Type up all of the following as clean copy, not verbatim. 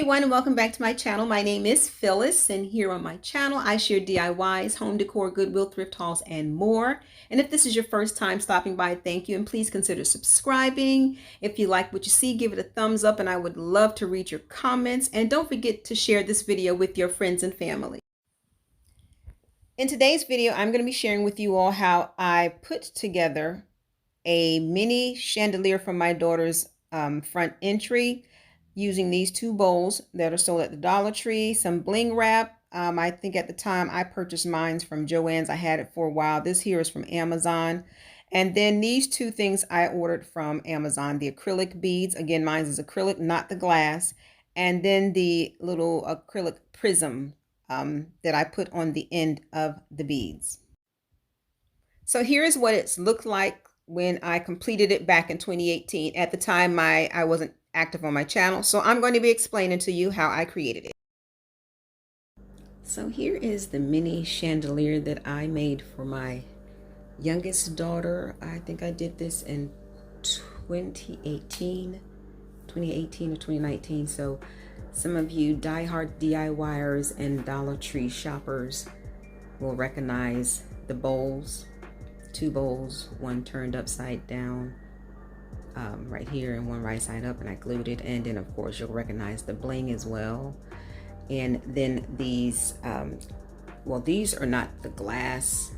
everyone, and welcome back to my channel. My name is Phyllis, and here on my channel I share DIYs, home decor, Goodwill, thrift hauls, and more. And if this is your first time stopping by, thank you, and please consider subscribing. If you like what you see, give it a thumbs up, and I would love to read your comments. And don't forget to share this video with your friends and family. In today's video, I'm going to be sharing with you all how I put together a mini chandelier from my daughter's front entry using these two bowls that are sold at the Dollar Tree, some bling wrap. I think at the time I purchased mine from Joann's. I had it for a while. This here is from Amazon. And then these two things I ordered from Amazon, the acrylic beads. Again, mine is acrylic, not the glass. And then the little acrylic prism that I put on the end of the beads. So here's what it's looked like when I completed it back in 2018. At the time, I wasn't active on my channel, so I'm going to be explaining to you how I created it. So here is the mini chandelier that I made for my youngest daughter. I think I did this in 2018 or 2019. So some of you diehard DIYers and Dollar Tree shoppers will recognize the bowls. Two bowls, one turned upside down right here and one right side up, and I glued it. And then of course you'll recognize the bling as well. And then these well, these are not the glass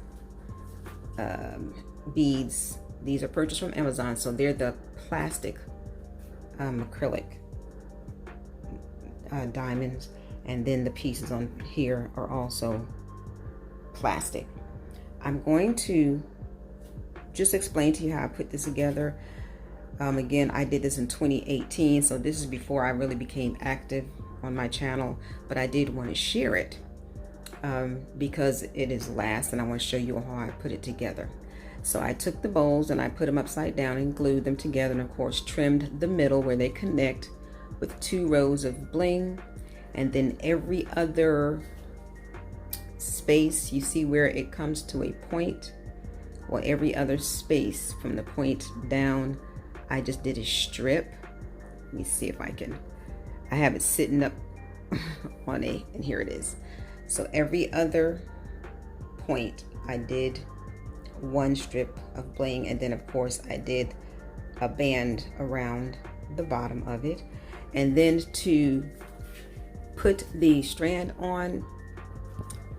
beads. These are purchased from Amazon, so they're the plastic acrylic diamonds. And then the pieces on here are also plastic. I'm going to just explain to you how I put this together. Again, I did this in 2018, so this is before I really became active on my channel, but I did want to share it because it is last, and I want to show you how I put it together. So I took the bowls and I put them upside down and glued them together, and of course trimmed the middle where they connect with 2 rows of bling. And then every other space, you see where it comes to a point, well, every other space from the point down, I just did a strip. Let me see if I have it sitting up on and here it is. So every other point I did one strip of bling, and then of course I did a band around the bottom of it. And then to put the strand on,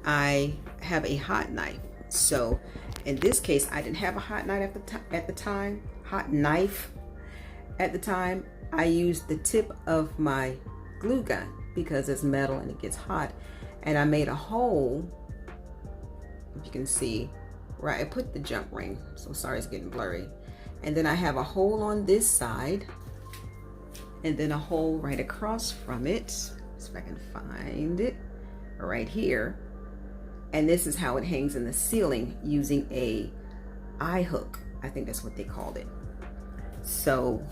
I have a hot knife. So in this case, I didn't have a hot knife at the time. I used the tip of my glue gun because it's metal and it gets hot. And I made a hole, if you can see, right, I put the jump ring, so sorry it's getting blurry. And then I have a hole on this side, and then a hole right across from it, so if I can find it, right here. And this is how it hangs in the ceiling using a eye hook. I think that's what they called it. So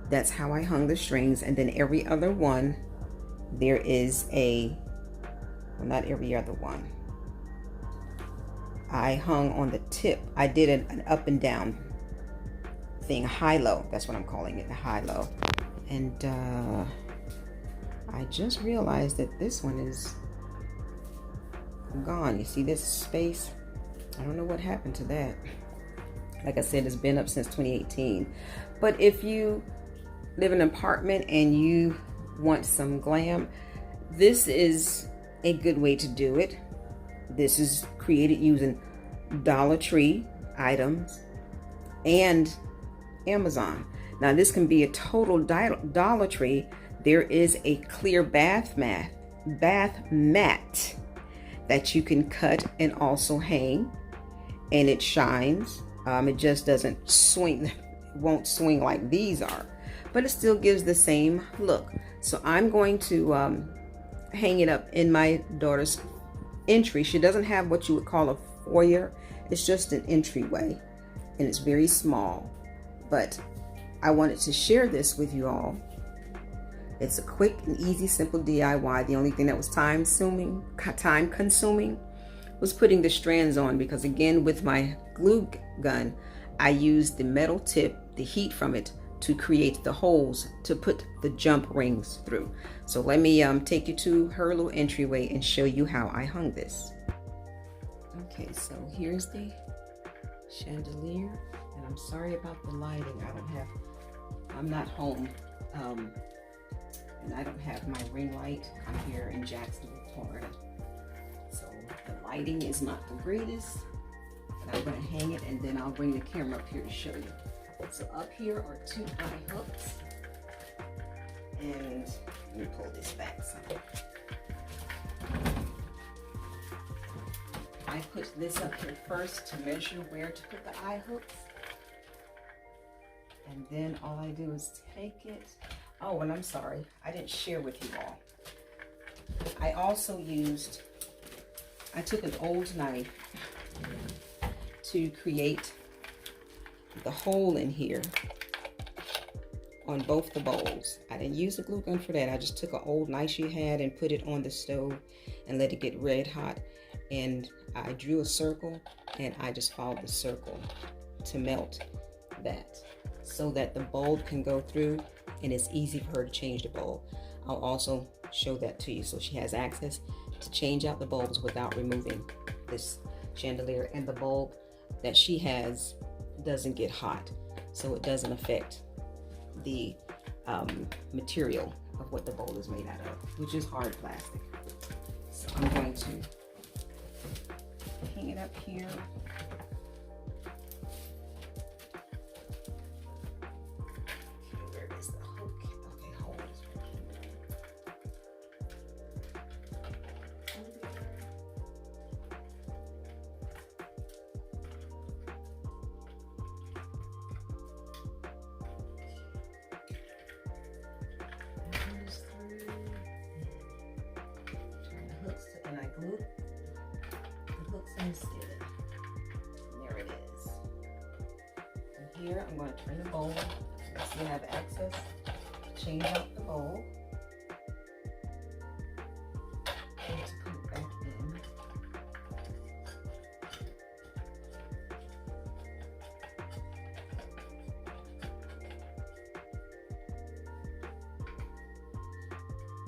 that's how I hung the strings. And then every other one, there is well, not every other one, I hung on the tip. I did an up and down thing, high-low. That's what I'm calling it, a high-low. And I just realized that this one is gone. You see this space? I don't know what happened to that. Like I said, it's been up since 2018. But if you live in an apartment and you want some glam, this is a good way to do it. This is created using Dollar Tree items and Amazon. Now this can be a total Dollar Tree. There is a clear bath mat that you can cut and also hang, and it shines. It just doesn't swing, won't swing like these are, but it still gives the same look. So I'm going to hang it up in my daughter's entry. She doesn't have what you would call a foyer. It's just an entryway, and it's very small, but I wanted to share this with you all. It's a quick and easy, simple DIY. The only thing that was time consuming was putting the strands on, because again, with my glue gun, I used the metal tip, the heat from it, to create the holes to put the jump rings through. So let me take you to her little entryway and show you how I hung this. Okay, so here's the chandelier, and I'm sorry about the lighting. I'm not home, and I don't have my ring light. I'm here in Jacksonville, Florida. So the lighting is not the greatest, but I'm gonna hang it and then I'll bring the camera up here to show you. So up here are 2 eye hooks, and let me pull this back some. I put this up here first to measure where to put the eye hooks, and then all I do is take it. Oh, and I'm sorry, I didn't share with you all. I took an old knife to create the hole in here on both the bowls. I didn't use a glue gun for that. I just took an old knife she had and put it on the stove and let it get red hot. And I drew a circle and I just followed the circle to melt that so that the bulb can go through and it's easy for her to change the bulb. I'll also show that to you so she has access to change out the bulbs without removing this chandelier. And the bulb that she has doesn't get hot, so it doesn't affect the material of what the bowl is made out of, which is hard plastic. So I'm going to hang it up here. Okay, where is the hook? Okay, hold it. Glue the hooks instead. And there it is. And here I'm going to turn the bowl so you have access to change out the bowl and to put it back in.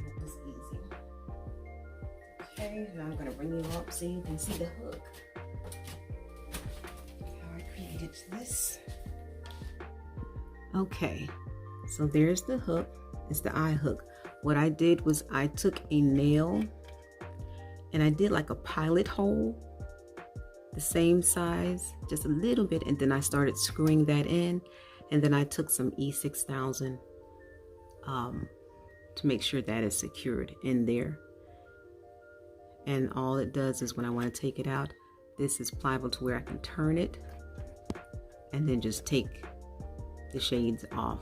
It was easy. Okay, now I'm going to bring you up so you can see the hook. How I created this. Okay, so there's the hook. It's the eye hook. What I did was I took a nail and I did like a pilot hole, the same size, just a little bit, and then I started screwing that in, and then I took some E6000 to make sure that is secured in there. And all it does is when I want to take it out, this is pliable to where I can turn it and then just take the shades off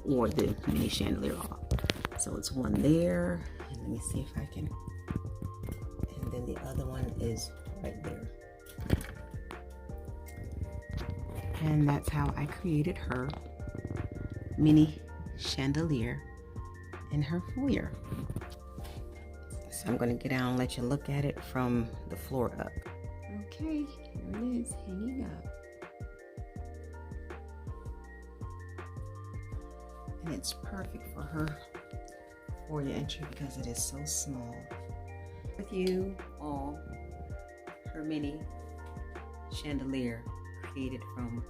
or the mini chandelier off. So it's one there, and let me see if I can, and then the other one is right there. And that's how I created her mini chandelier in her foyer. So I'm going to get down and let you look at it from the floor up. Okay, here it is, hanging up. And it's perfect for her foyer entry because it is so small. With you all, her mini chandelier created from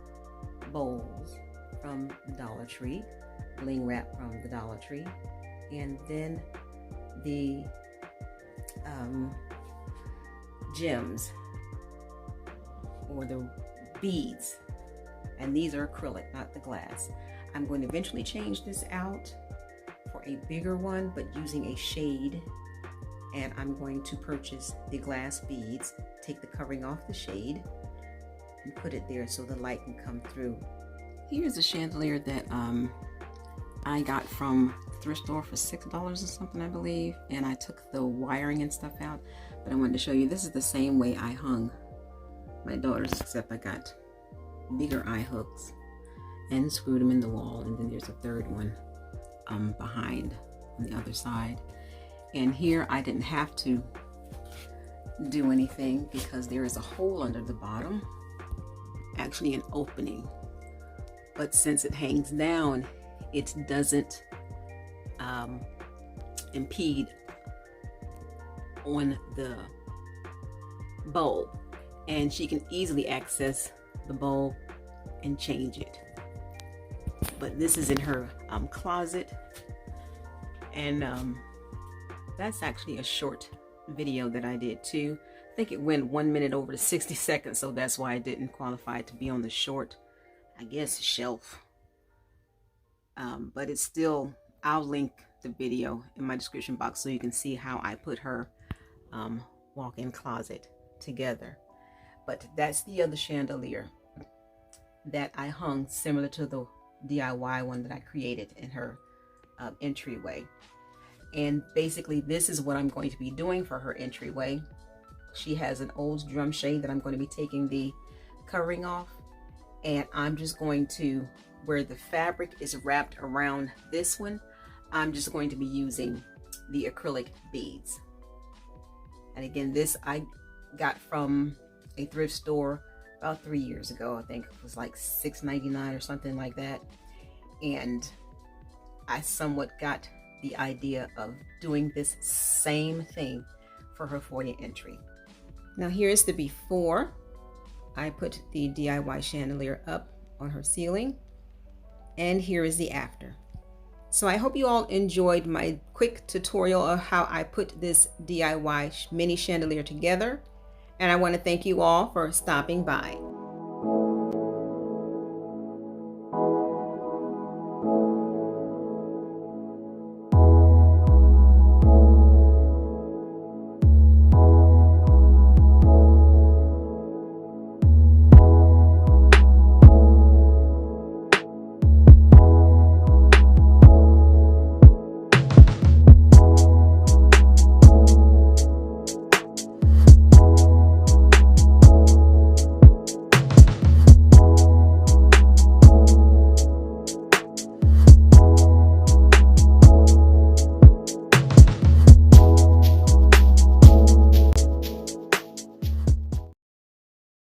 bowls from the Dollar Tree, bling wrap from the Dollar Tree, and then the gems or the beads, and these are acrylic, not the glass. I'm going to eventually change this out for a bigger one, but using a shade, and I'm going to purchase the glass beads, take the covering off the shade and put it there so the light can come through. Here's a chandelier that I got from the thrift store for $6 or something, I believe, and I took the wiring and stuff out, but I wanted to show you this is the same way I hung my daughters, except I got bigger eye hooks and screwed them in the wall, and then there's a third one behind on the other side. And here I didn't have to do anything because there is a hole under the bottom, actually an opening but since it hangs down, it doesn't impede on the bulb, and she can easily access the bulb and change it. But this is in her closet, and that's actually a short video that I did too. I think it went 1 minute over the 60 seconds, so that's why I didn't qualify to be on the short, I guess, shelf. But it's still, I'll link the video in my description box so you can see how I put her walk-in closet together. But that's the other chandelier that I hung similar to the DIY one that I created in her entryway. And basically this is what I'm going to be doing for her entryway. She has an old drum shade that I'm going to be taking the covering off, and I'm just going to, where the fabric is wrapped around this one, I'm just going to be using the acrylic beads. And again, this I got from a thrift store about 3 years ago. I think it was like $6.99 or something like that. And I somewhat got the idea of doing this same thing for her 40th entry. Now here's the before. I put the DIY chandelier up on her ceiling, and here is the after. So I hope you all enjoyed my quick tutorial of how I put this DIY mini chandelier together, and I want to thank you all for stopping by.